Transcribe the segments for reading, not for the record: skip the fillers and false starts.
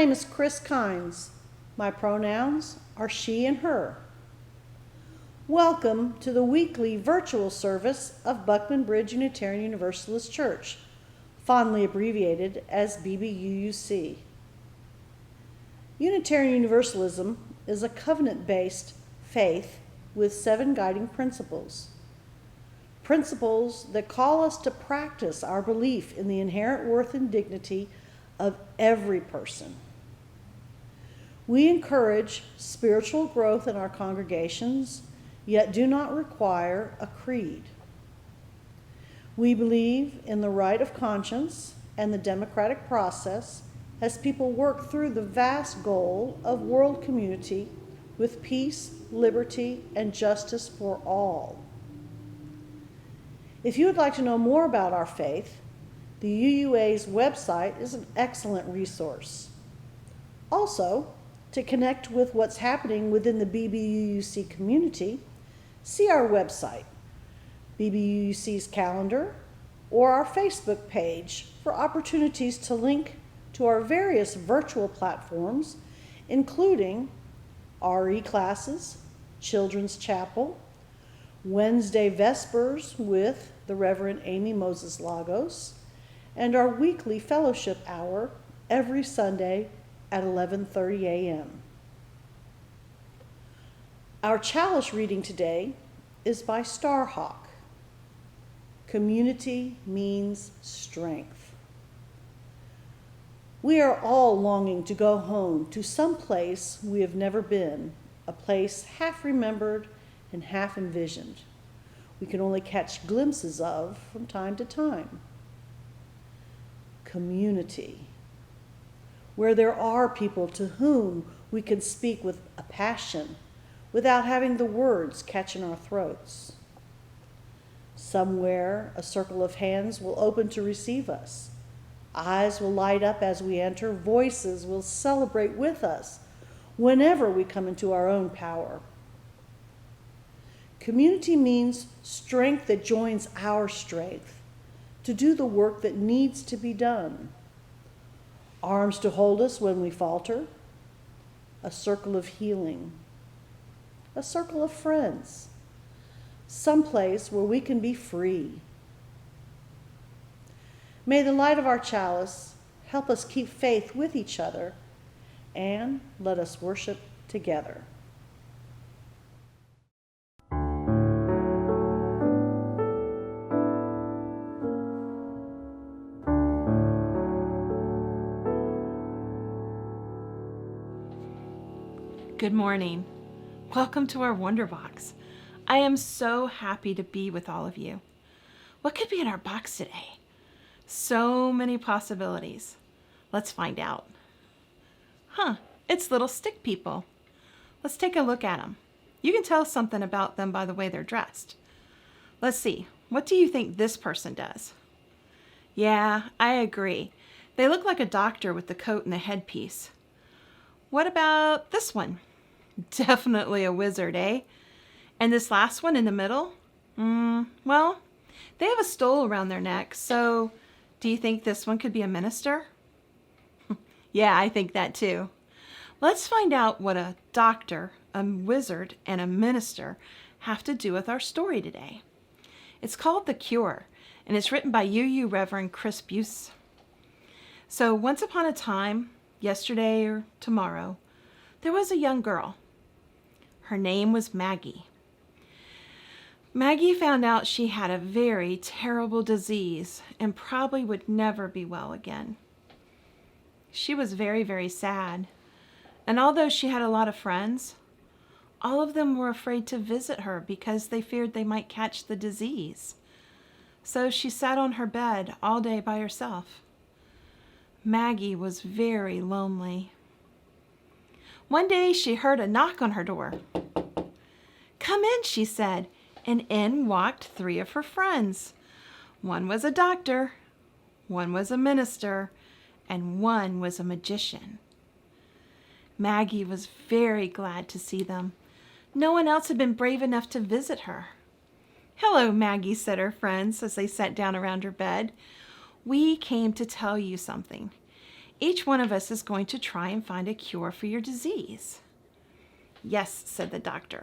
name is Kris. My pronouns are she and her. Welcome to the weekly virtual service of Buckman Bridge Unitarian Universalist Church, fondly abbreviated as BBUUC. Unitarian Universalism is a covenant-based faith with 7 guiding principles. Principles that call us to practice our belief in the inherent worth and dignity of every person. We encourage spiritual growth in our congregations, yet do not require a creed. We believe in the right of conscience and the democratic process as people work through the vast goal of world community with peace, liberty, and justice for all. If you would like to know more about our faith, the UUA's website is an excellent resource. Also, to connect with what's happening within the BBUUC community, see our website, BBUUC's calendar, or our Facebook page for opportunities to link to our various virtual platforms, including RE classes, Children's Chapel, Wednesday Vespers with the Reverend Amy Moses Lagos, and our weekly fellowship hour every Sunday at 11:30 a.m. Our chalice reading today is by Starhawk. Community means strength. We are all longing to go home to some place we have never been, a place half remembered and half envisioned. We can only catch glimpses of from time to time. Community, where there are people to whom we can speak with a passion without having the words catch in our throats. Somewhere a circle of hands will open to receive us. Eyes will light up as we enter. Voices will celebrate with us whenever we come into our own power. Community means strength that joins our strength to do the work that needs to be done. Arms to hold us when we falter. A circle of healing. A circle of friends. Someplace where we can be free. May the light of our chalice help us keep faith with each other, and let us worship together. Good morning. Welcome to our Wonder Box. I am so happy to be with all of you. What could be in our box today? So many possibilities. Let's find out. It's little stick people. Let's take a look at them. You can tell something about them by the way they're dressed. Let's see, what do you think this person does? Yeah, I agree. They look like a doctor with the coat and the headpiece. What about this one? Definitely a wizard, eh? And this last one in the middle? Well, they have a stole around their neck, so do you think this one could be a minister? Yeah, I think that too. Let's find out what a doctor, a wizard, and a minister have to do with our story today. It's called The Cure, and it's written by Reverend Kris. So once upon a time, yesterday or tomorrow, there was a young girl. Her name was Maggie. Maggie found out she had a very terrible disease and probably would never be well again. She was very, very sad. And although she had a lot of friends, all of them were afraid to visit her because they feared they might catch the disease. So she sat on her bed all day by herself. Maggie was very lonely. One day she heard a knock on her door. "Come in," she said, and in walked 3 of her friends. One was a doctor, one was a minister, and one was a magician. Maggie was very glad to see them. No one else had been brave enough to visit her. "Hello, Maggie," said her friends as they sat down around her bed. "We came to tell you something. Each one of us is going to try and find a cure for your disease. Yes, said the doctor.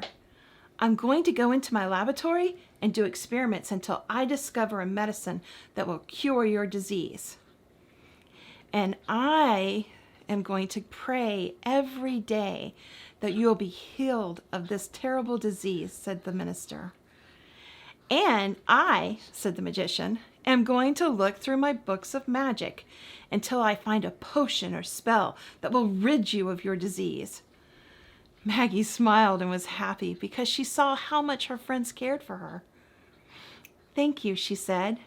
I'm going to go into my laboratory and do experiments until I discover a medicine that will cure your disease. And I am going to pray every day that you'll be healed of this terrible disease, said the minister. And I, said the magician, am going to look through my books of magic until I find a potion or spell that will rid you of your disease. Maggie smiled and was happy because she saw how much her friends cared for her. Thank you, she said.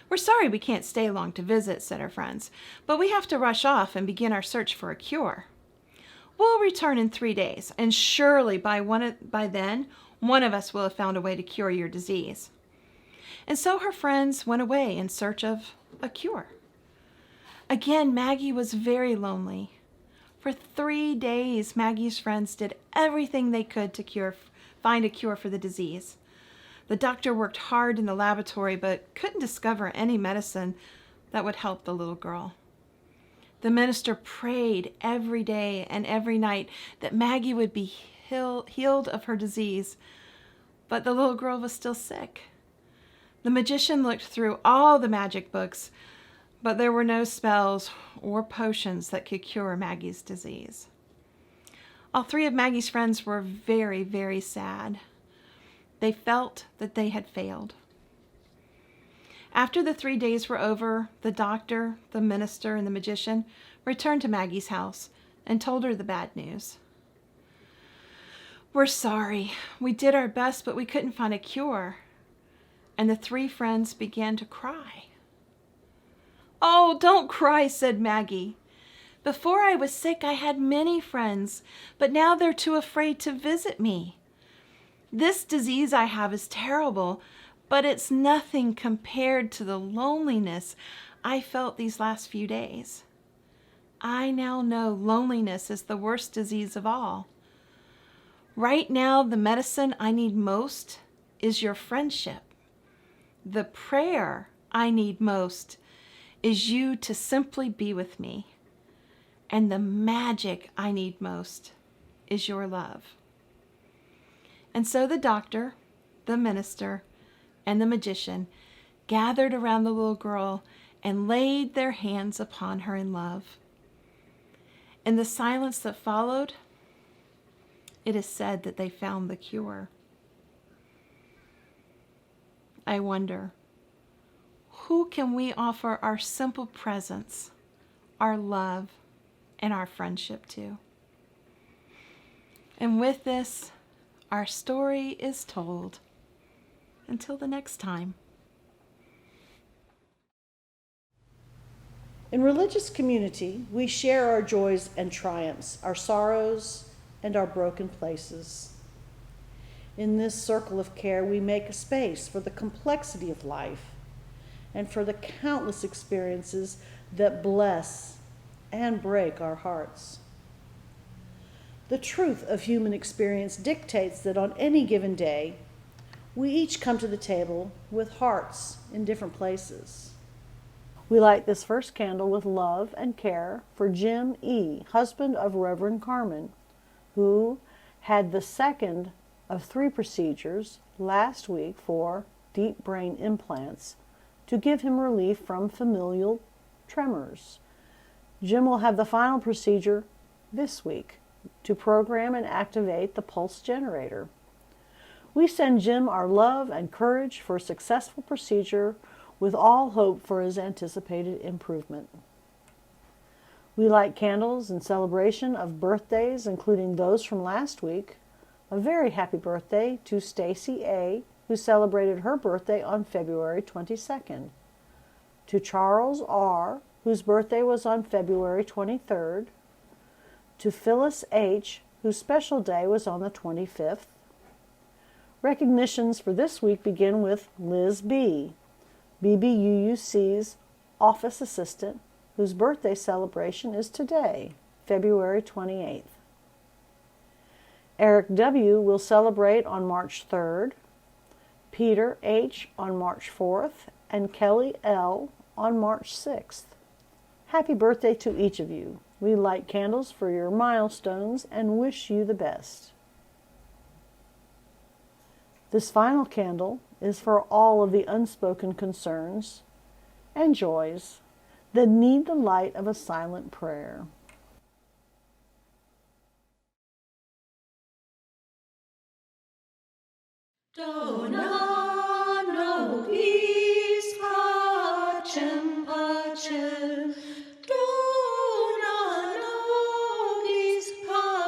We're sorry we can't stay long to visit, said her friends, but we have to rush off and begin our search for a cure. We'll return in 3 days, and surely by then, one of us will have found a way to cure your disease. And so her friends went away in search of a cure. Again, Maggie was very lonely. For 3 days, Maggie's friends did everything they could to find a cure for the disease. The doctor worked hard in the laboratory, but couldn't discover any medicine that would help the little girl. The minister prayed every day and every night that Maggie would be healed of her disease, but the little girl was still sick. The magician looked through all the magic books, but there were no spells or potions that could cure Maggie's disease. All 3 of Maggie's friends were very, very sad. They felt that they had failed. After the 3 days were over, the doctor, the minister, and the magician returned to Maggie's house and told her the bad news. We're sorry. We did our best, but we couldn't find a cure. And the 3 friends began to cry. Oh, don't cry, said Maggie. Before I was sick, I had many friends, but now they're too afraid to visit me. This disease I have is terrible, but it's nothing compared to the loneliness I felt these last few days. I now know loneliness is the worst disease of all. Right now, the medicine I need most is your friendship. The prayer I need most is you to simply be with me. And the magic I need most is your love. And so the doctor, the minister, and the magician gathered around the little girl and laid their hands upon her in love. In the silence that followed, it is said that they found the cure. I wonder, who can we offer our simple presence, our love, and our friendship to? And with this, our story is told. Until the next time. In religious community, we share our joys and triumphs, our sorrows and our broken places. In this circle of care, we make a space for the complexity of life and for the countless experiences that bless and break our hearts. The truth of human experience dictates that on any given day, we each come to the table with hearts in different places. We light this first candle with love and care for Jim E., husband of Reverend Carmen, who had the second of 3 procedures last week for deep brain implants to give him relief from familial tremors. Jim will have the final procedure this week to program and activate the pulse generator. We send Jim our love and courage for a successful procedure with all hope for his anticipated improvement. We light candles in celebration of birthdays, including those from last week. A very happy birthday to Tracie A., who celebrated her birthday on February 22nd. To Charles R., whose birthday was on February 23rd. To Phyllis H., whose special day was on the 25th. Recognitions for this week begin with Liz B., BBUUC's office assistant, whose birthday celebration is today, February 28th. Eric W. will celebrate on March 3rd, Peter H. on March 4th, and Kelly L. on March 6th. Happy birthday to each of you. We light candles for your milestones and wish you the best. This final candle is for all of the unspoken concerns and joys that need the light of a silent prayer. Dona nobis pacem pacem, dona nobis pacem.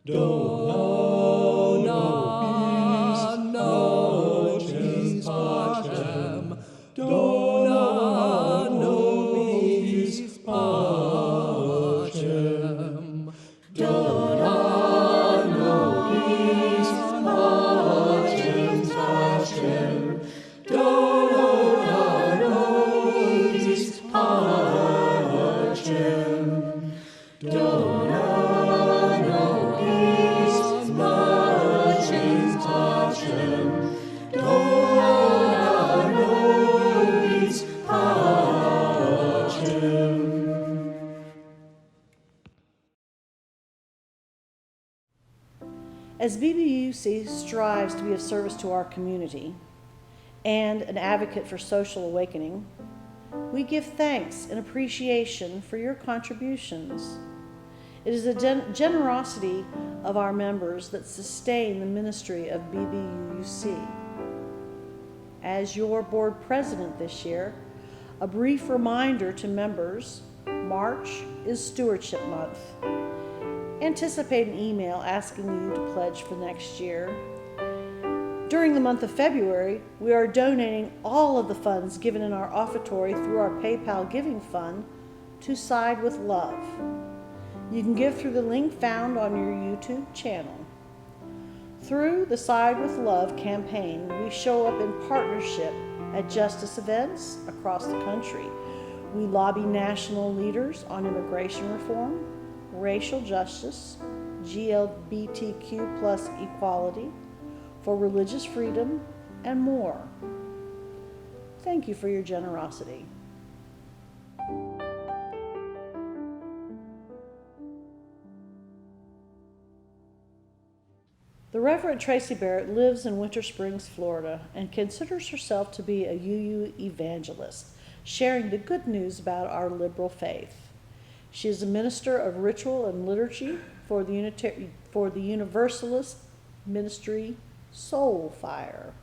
Dona nobis pacem, dona nobis pacem, dona nobis pacem pacem, dona nobis pacem, dona nobis pacem pacem, dona nobis pacem. As BBUC strives to be of service to our community and an advocate for social awakening, we give thanks and appreciation for your contributions. It is the generosity of our members that sustain the ministry of BBUC. As your board president this year, a brief reminder to members, March is Stewardship Month. Anticipate an email asking you to pledge for next year. During the month of February, we are donating all of the funds given in our offertory through our PayPal giving fund to Side with Love. You can give through the link found on your YouTube channel. Through the Side with Love campaign, we show up in partnership at justice events across the country. We lobby national leaders on immigration reform, racial justice, GLBTQ plus equality, for religious freedom, and more. Thank you for your generosity. The Reverend Tracy Barrett lives in Winter Springs, Florida, and considers herself to be a UU evangelist, sharing the good news about our liberal faith. She is a minister of ritual and liturgy for the Universalist ministry Soul Fire.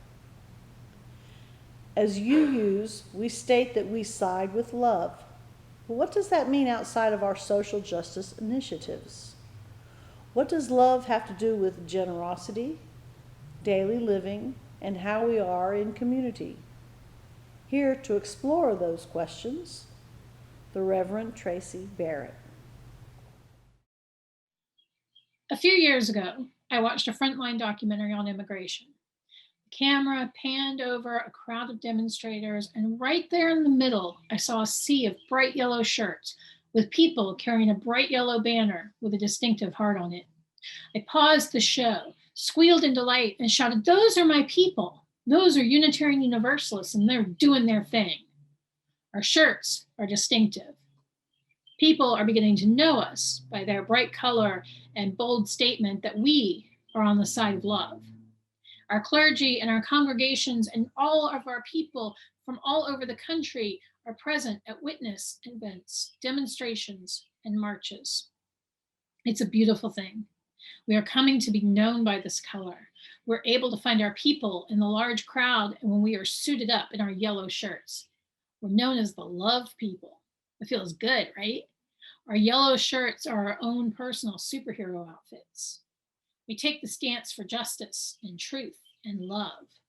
As UUs, we state that we side with love. But what does that mean outside of our social justice initiatives? What does love have to do with generosity, daily living, and how we are in community? Here to explore those questions, the Reverend Tracy Barrett. A few years ago, I watched a Frontline documentary on immigration. The camera panned over a crowd of demonstrators, and right there in the middle, I saw a sea of bright yellow shirts with people carrying a bright yellow banner with a distinctive heart on it. I paused the show, squealed in delight, and shouted, "Those are my people. Those are Unitarian Universalists, and they're doing their thing. Our shirts are distinctive. People are beginning to know us by their bright color and bold statement that we are on the side of love. Our clergy and our congregations and all of our people from all over the country are present at witness events, demonstrations, and marches. It's a beautiful thing. We are coming to be known by this color. We're able to find our people in the large crowd and when we are suited up in our yellow shirts. We're known as the love people. It feels good, right? Our yellow shirts are our own personal superhero outfits. We take the stance for justice and truth and love.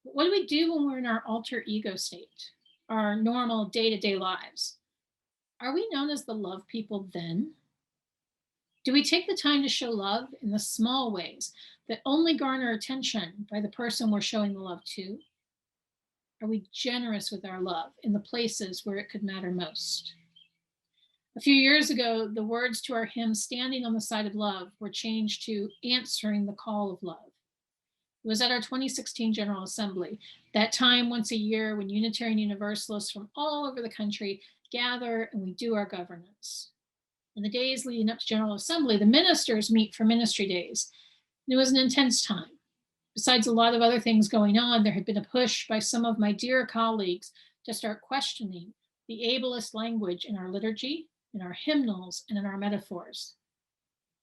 But what do we do when we're in our alter ego state, our normal day-to-day lives? Are we known as the love people then? Do we take the time to show love in the small ways that only garner attention by the person we're showing the love to? Are we generous with our love in the places where it could matter most? A few years ago, the words to our hymn, Standing on the Side of Love, were changed to Answering the Call of Love. It was at our 2016 General Assembly, that time once a year when Unitarian Universalists from all over the country gather and we do our governance. In the days leading up to General Assembly, the ministers meet for ministry days. It was an intense time. Besides a lot of other things going on, there had been a push by some of my dear colleagues to start questioning the ableist language in our liturgy, in our hymnals, and in our metaphors.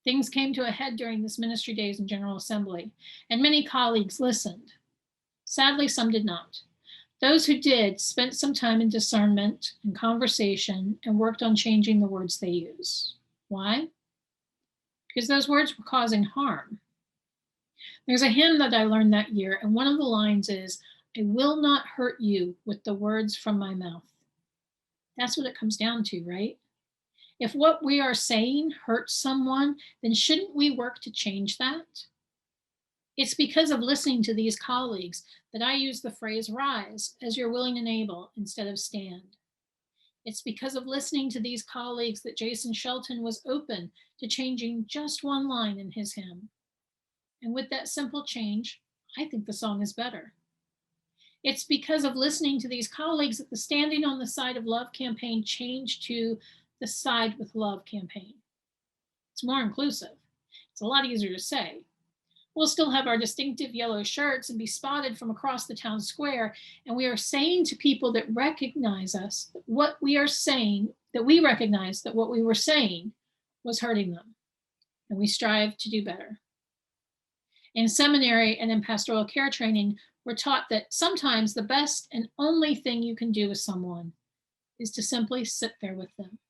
Things came to a head during this ministry days in General Assembly, and many colleagues listened. Sadly, some did not. Those who did spent some time in discernment and conversation and worked on changing the words they use. Why? Because those words were causing harm. There's a hymn that I learned that year, and one of the lines is, "I will not hurt you with the words from my mouth." That's what it comes down to, right? If what we are saying hurts someone, then shouldn't we work to change that? It's because of listening to these colleagues that I use the phrase rise as you're willing and able instead of stand. It's because of listening to these colleagues that Jason Shelton was open to changing just one line in his hymn. And with that simple change, I think the song is better. It's because of listening to these colleagues that the Standing on the Side of Love campaign changed to the Side with Love campaign. It's more inclusive. It's a lot easier to say. We'll still have our distinctive yellow shirts and be spotted from across the town square. And we are saying to people that recognize us that what we are saying, that we recognize that what we were saying was hurting them. And we strive to do better. In seminary and in pastoral care training, we're taught that sometimes the best and only thing you can do with someone is to simply sit there with them.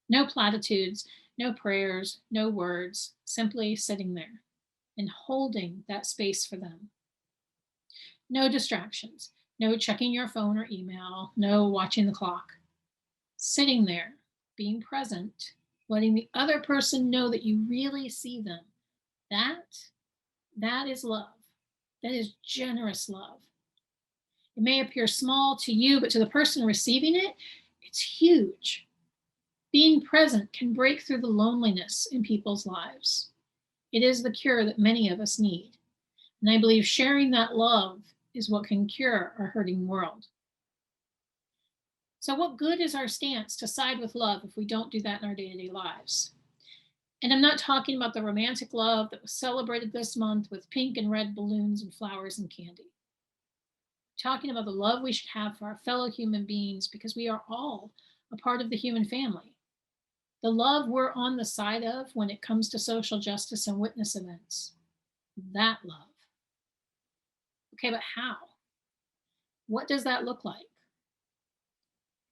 No platitudes, no prayers, no words, simply sitting there and holding that space for them. No distractions, no checking your phone or email, no watching the clock. Sitting there, being present, letting the other person know that you really see them. That is love. That is generous love. It may appear small to you, but to the person receiving it, it's huge. Being present can break through the loneliness in people's lives. It is the cure that many of us need. And I believe sharing that love is what can cure our hurting world. So what good is our stance to side with love if we don't do that in our day-to-day lives? And I'm not talking about the romantic love that was celebrated this month with pink and red balloons and flowers and candy. I'm talking about the love we should have for our fellow human beings because we are all a part of the human family. The love we're on the side of when it comes to social justice and witness events. That love. Okay, but how? What does that look like?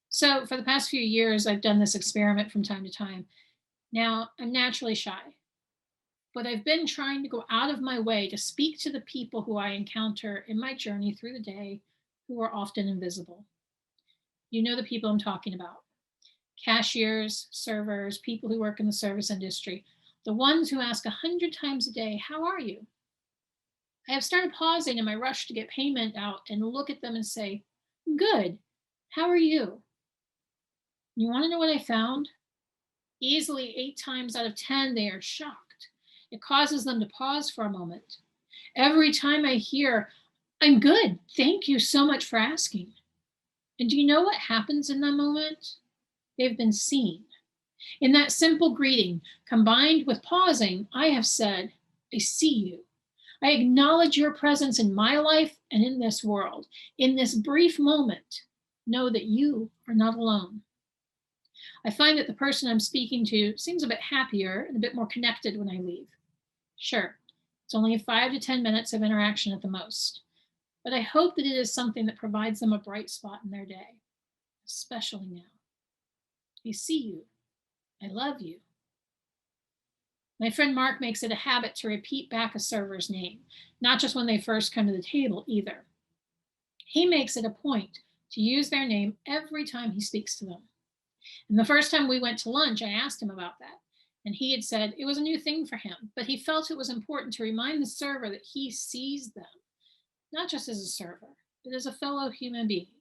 So for the past few years, I've done this experiment from time to time. Now, I'm naturally shy, but I've been trying to go out of my way to speak to the people who I encounter in my journey through the day who are often invisible. You know the people I'm talking about. Cashiers, servers, people who work in the service industry, the ones who ask 100 times a day, "How are you?" I have started pausing in my rush to get payment out and look at them and say, "Good, how are you?" You want to know what I found? Easily 8 times out of 10, they are shocked. It causes them to pause for a moment. Every time I hear, "I'm good, thank you so much for asking." And do you know what happens in that moment? They've been seen. In that simple greeting, combined with pausing, I have said, "I see you. I acknowledge your presence in my life and in this world. In this brief moment, know that you are not alone." I find that the person I'm speaking to seems a bit happier and a bit more connected when I leave. Sure, it's only 5 to 10 minutes of interaction at the most, but I hope that it is something that provides them a bright spot in their day, especially now. I see you. I love you. My friend Mark makes it a habit to repeat back a server's name, not just when they first come to the table either. He makes it a point to use their name every time he speaks to them. And the first time we went to lunch, I asked him about that. And he had said it was a new thing for him, but he felt it was important to remind the server that he sees them, not just as a server, but as a fellow human being.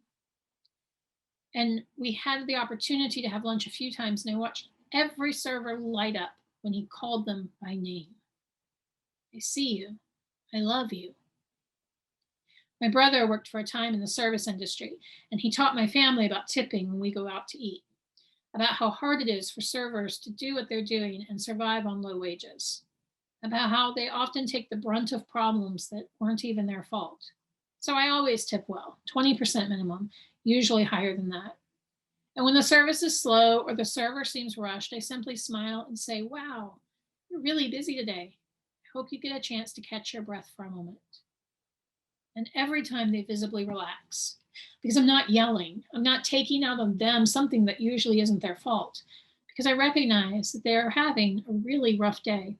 And we had the opportunity to have lunch a few times, and I watched every server light up when he called them by name. I see you. I love you. My brother worked for a time in the service industry, and he taught my family about tipping when we go out to eat, about how hard it is for servers to do what they're doing and survive on low wages, about how they often take the brunt of problems that weren't even their fault. So I always tip well, 20% minimum, usually higher than that. And when the service is slow or the server seems rushed, I simply smile and say, "Wow, you're really busy today. I hope you get a chance to catch your breath for a moment." And every time they visibly relax, because I'm not yelling, I'm not taking out on them something that usually isn't their fault, because I recognize that they're having a really rough day.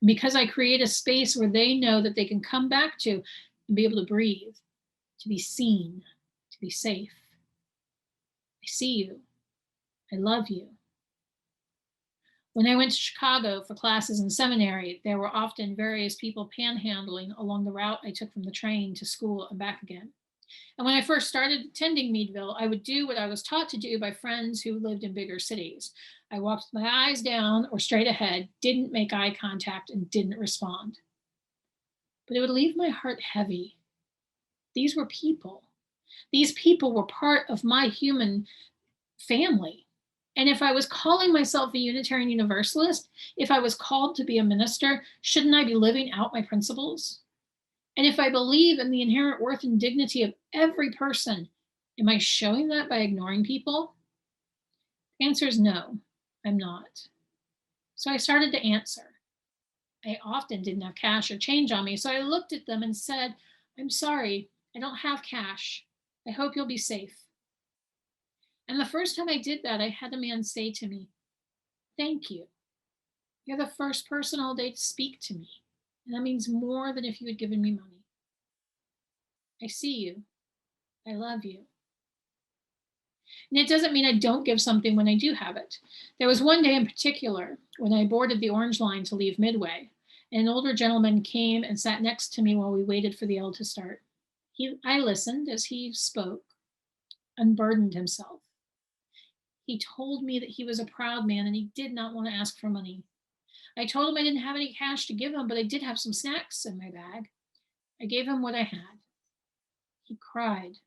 And because I create a space where they know that they can come back to and be able to breathe, to be seen, to be safe. I see you. I love you. When I went to Chicago for classes in seminary, there were often various people panhandling along the route I took from the train to school and back again. And when I first started attending Meadville, I would do what I was taught to do by friends who lived in bigger cities. I walked with my eyes down or straight ahead, didn't make eye contact, and didn't respond. But it would leave my heart heavy. These were people. These people were part of my human family. And if I was calling myself a Unitarian Universalist, if I was called to be a minister, shouldn't I be living out my principles? And if I believe in the inherent worth and dignity of every person, am I showing that by ignoring people? The answer is no, I'm not. So I started to answer. I often didn't have cash or change on me, so I looked at them and said, "I'm sorry, I don't have cash. I hope you'll be safe." And the first time I did that, I had a man say to me, "Thank you. You're the first person all day to speak to me. And that means more than if you had given me money. I see you. I love you." And it doesn't mean I don't give something when I do have it. There was one day in particular when I boarded the Orange Line to leave Midway, and an older gentleman came and sat next to me while we waited for the L to start. I listened as he spoke, unburdened himself. He told me that he was a proud man and he did not want to ask for money. I told him I didn't have any cash to give him, but I did have some snacks in my bag. I gave him what I had. He cried.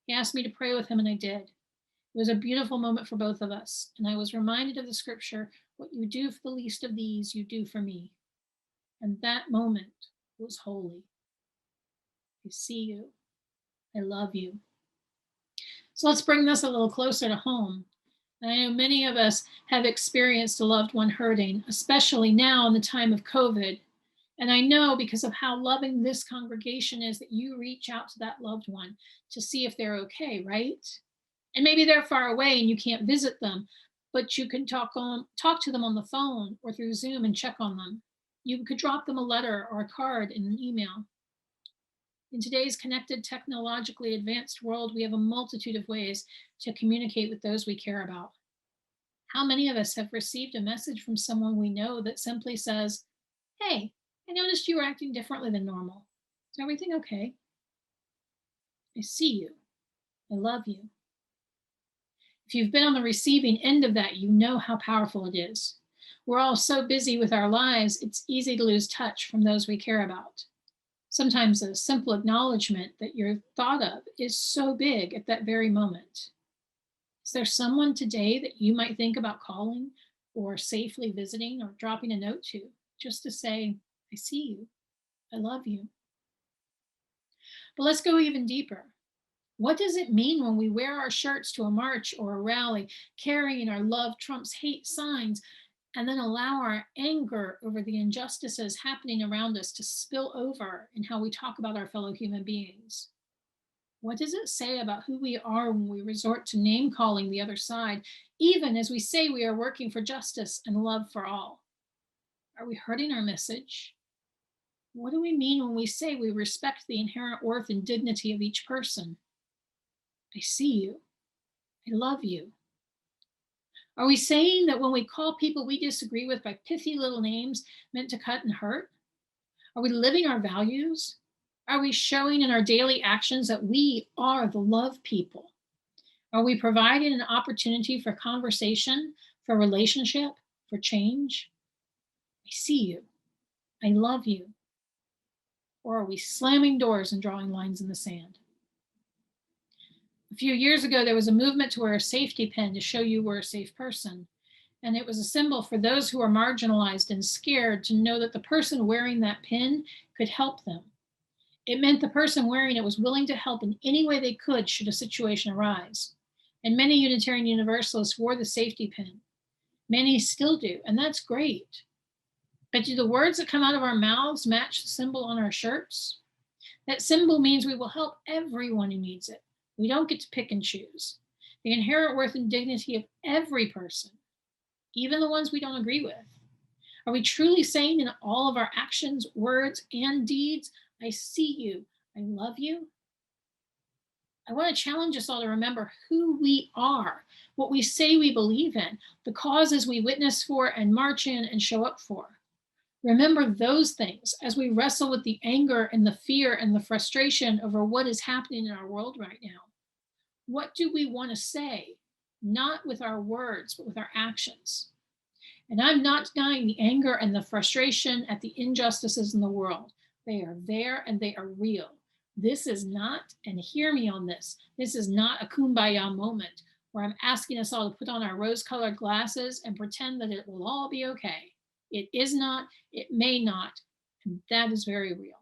He asked me to pray with him, and I did. It was a beautiful moment for both of us, and I was reminded of the scripture, "What you do for the least of these, you do for me." And that moment was holy. I see you. I love you. So let's bring this a little closer to home. I know many of us have experienced a loved one hurting, especially now in the time of COVID. And I know because of how loving this congregation is that you reach out to that loved one to see if they're okay, right? And maybe they're far away and you can't visit them, but you can talk to them on the phone or through Zoom and check on them. You could drop them a letter or a card in an email. In today's connected, technologically advanced world, we have a multitude of ways to communicate with those we care about. How many of us have received a message from someone we know that simply says, "Hey, I noticed you were acting differently than normal. Is everything okay? I see you. I love you." If you've been on the receiving end of that, you know how powerful it is. We're all so busy with our lives, it's easy to lose touch from those we care about. Sometimes a simple acknowledgement that you're thought of is so big at that very moment. Is there someone today that you might think about calling or safely visiting or dropping a note to, just to say, "I see you. I love you"? But let's go even deeper. What does it mean when we wear our shirts to a march or a rally, carrying our love trumps hate signs, and then allow our anger over the injustices happening around us to spill over in how we talk about our fellow human beings? What does it say about who we are when we resort to name calling the other side, even as we say we are working for justice and love for all? Are we hurting our message? What do we mean when we say we respect the inherent worth and dignity of each person? I see you. I love you. Are we saying that when we call people we disagree with by pithy little names meant to cut and hurt? Are we living our values? Are we showing in our daily actions that we are the love people? Are we providing an opportunity for conversation, for relationship, for change? I see you. I love you. Or are we slamming doors and drawing lines in the sand? A few years ago, there was a movement to wear a safety pin to show you were a safe person. And it was a symbol for those who are marginalized and scared to know that the person wearing that pin could help them. It meant the person wearing it was willing to help in any way they could should a situation arise. And many Unitarian Universalists wore the safety pin. Many still do, and that's great. But do the words that come out of our mouths match the symbol on our shirts? That symbol means we will help everyone who needs it. We don't get to pick and choose. The inherent worth and dignity of every person, even the ones we don't agree with. Are we truly saying in all of our actions, words, and deeds, I see you, I love you? I want to challenge us all to remember who we are, what we say we believe in, the causes we witness for and march in and show up for. Remember those things as we wrestle with the anger and the fear and the frustration over what is happening in our world right now. What do we want to say? Not with our words, but with our actions. And I'm not denying the anger and the frustration at the injustices in the world. They are there and they are real. This is not, and hear me on this is not a kumbaya moment where I'm asking us all to put on our rose-colored glasses and pretend that it will all be okay. It is not, it may not, and that is very real.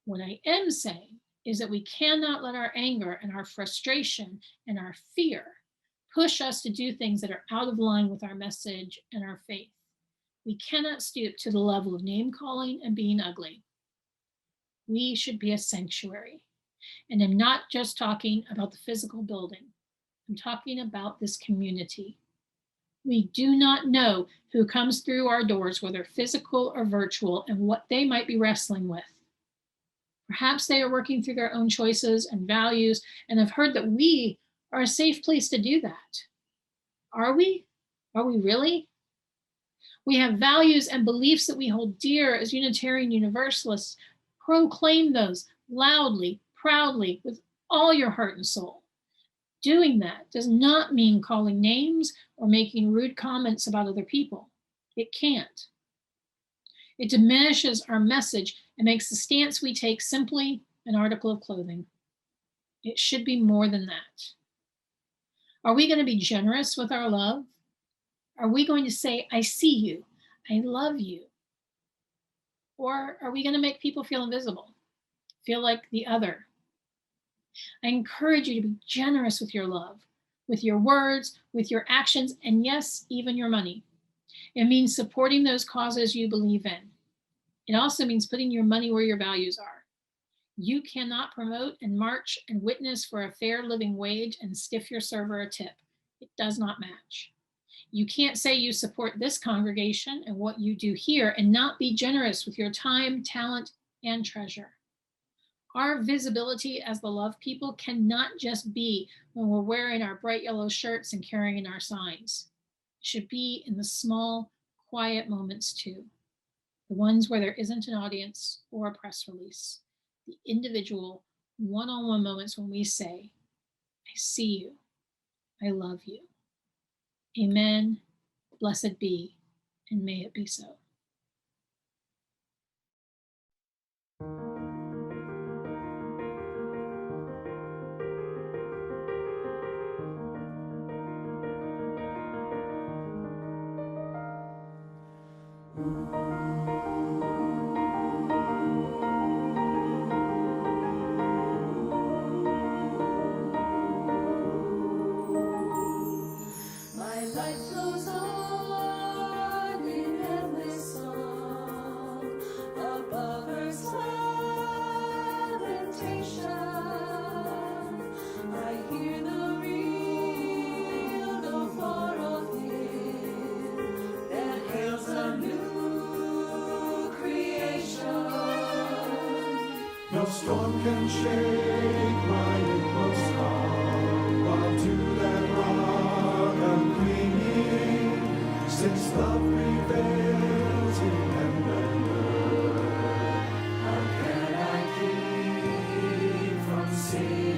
What I am saying is that we cannot let our anger and our frustration and our fear push us to do things that are out of line with our message and our faith. We cannot stoop to the level of name calling and being ugly. We should be a sanctuary. And I'm not just talking about the physical building. I'm talking about this community. We do not know who comes through our doors, whether physical or virtual, and what they might be wrestling with. Perhaps they are working through their own choices and values and have heard that we are a safe place to do that. Are we? Are we really? We have values and beliefs that we hold dear as Unitarian Universalists. Proclaim those loudly, proudly, with all your heart and soul. Doing that does not mean calling names or making rude comments about other people. It can't. It diminishes our message and makes the stance we take simply an article of clothing. It should be more than that. Are we going to be generous with our love? Are we going to say, I see you, I love you? Or are we going to make people feel invisible, feel like the other? I encourage you to be generous with your love, with your words, with your actions, and yes, even your money. It means supporting those causes you believe in. It also means putting your money where your values are. You cannot promote and march and witness for a fair living wage and stiff your server a tip. It does not match. You can't say you support this congregation and what you do here and not be generous with your time, talent, and treasure. Our visibility as the love people cannot just be when we're wearing our bright yellow shirts and carrying our signs. It should be in the small, quiet moments too. The ones where there isn't an audience or a press release. The individual, one-on-one moments when we say, I see you, I love you. Amen, blessed be, and may it be so. No storm can shake my inmost calm, while to that rock I'm clinging, since love prevails in heaven and earth. How can I keep from singing?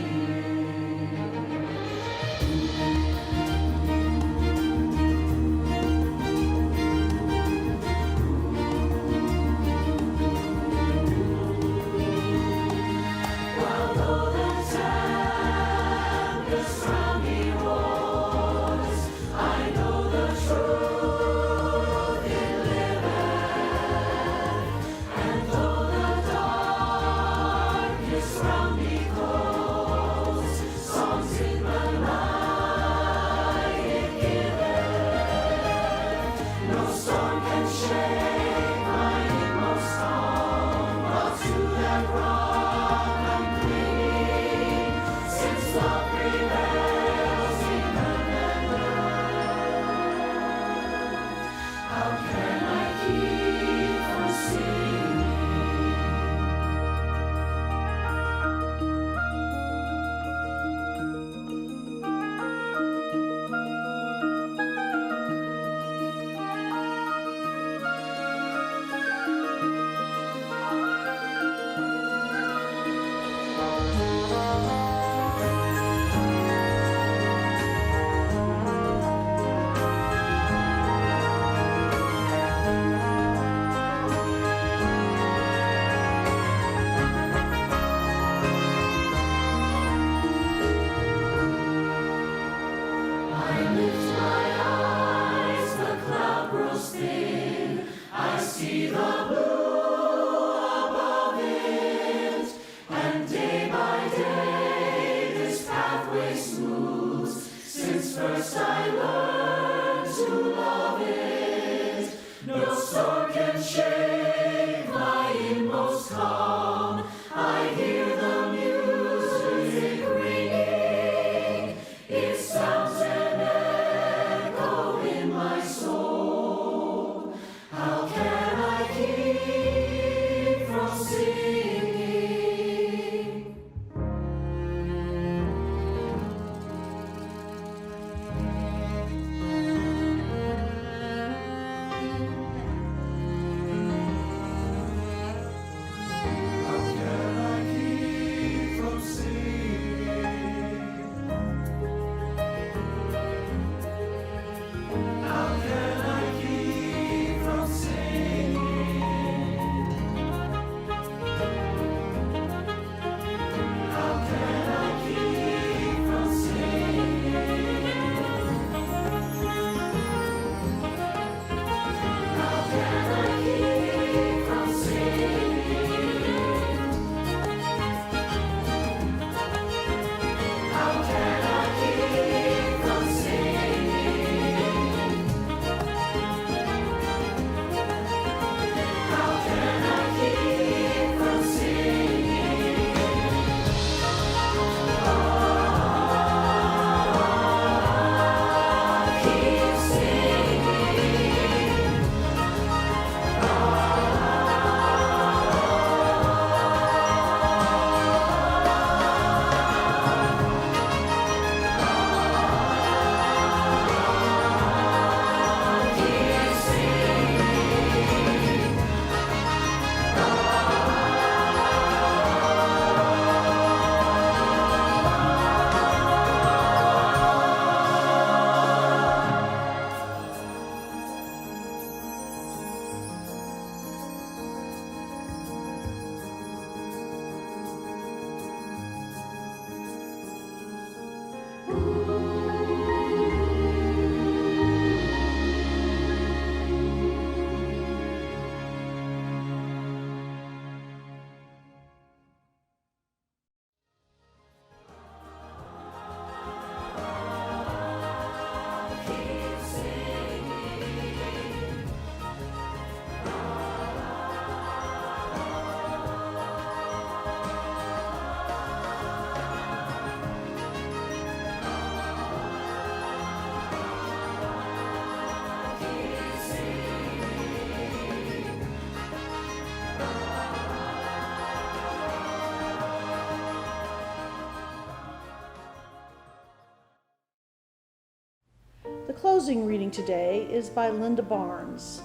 The closing reading today is by Linda Barnes.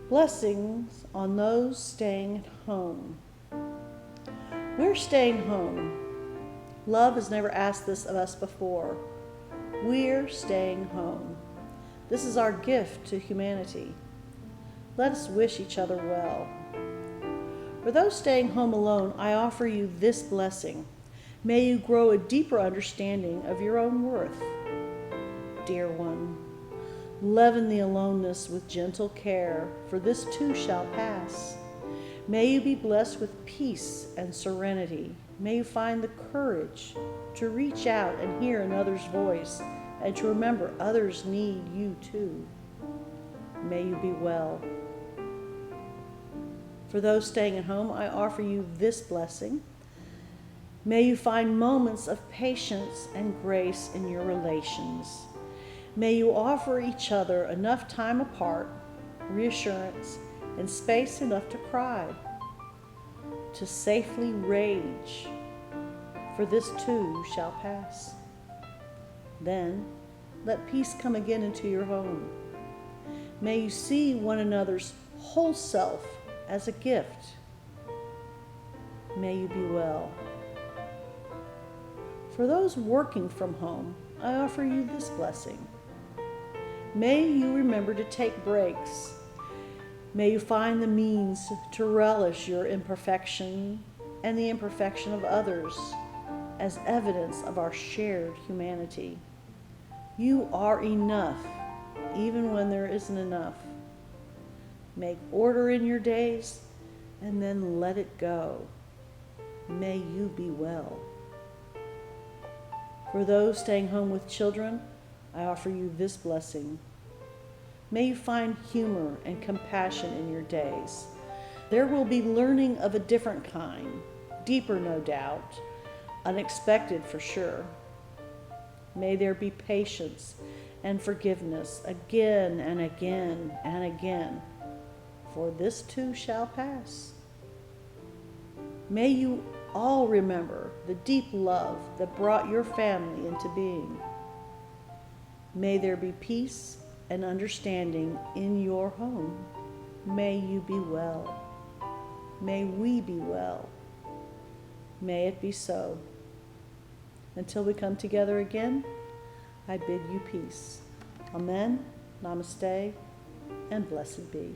Blessings on those staying at home. We're staying home. Love has never asked this of us before. We're staying home. This is our gift to humanity. Let us wish each other well. For those staying home alone, I offer you this blessing. May you grow a deeper understanding of your own worth. Dear one, leaven the aloneness with gentle care, for this too shall pass. May you be blessed with peace and serenity. May you find the courage to reach out and hear another's voice and to remember others need you too. May you be well. For those staying at home, I offer you this blessing. May you find moments of patience and grace in your relations. May you offer each other enough time apart, reassurance, and space enough to cry, to safely rage, for this too shall pass. Then let peace come again into your home. May you see one another's whole self as a gift. May you be well. For those working from home, I offer you this blessing. May you remember to take breaks. May you find the means to relish your imperfection and the imperfection of others as evidence of our shared humanity. You are enough, even when there isn't enough. Make order in your days and then let it go. May you be well. For those staying home with children, I offer you this blessing. May you find humor and compassion in your days. There will be learning of a different kind, deeper no doubt, unexpected for sure. May there be patience and forgiveness again and again and again, for this too shall pass. May you all remember the deep love that brought your family into being. May there be peace and understanding in your home. May you be well. May we be well. May it be so. Until we come together again, I bid you peace. Amen, namaste, and blessed be.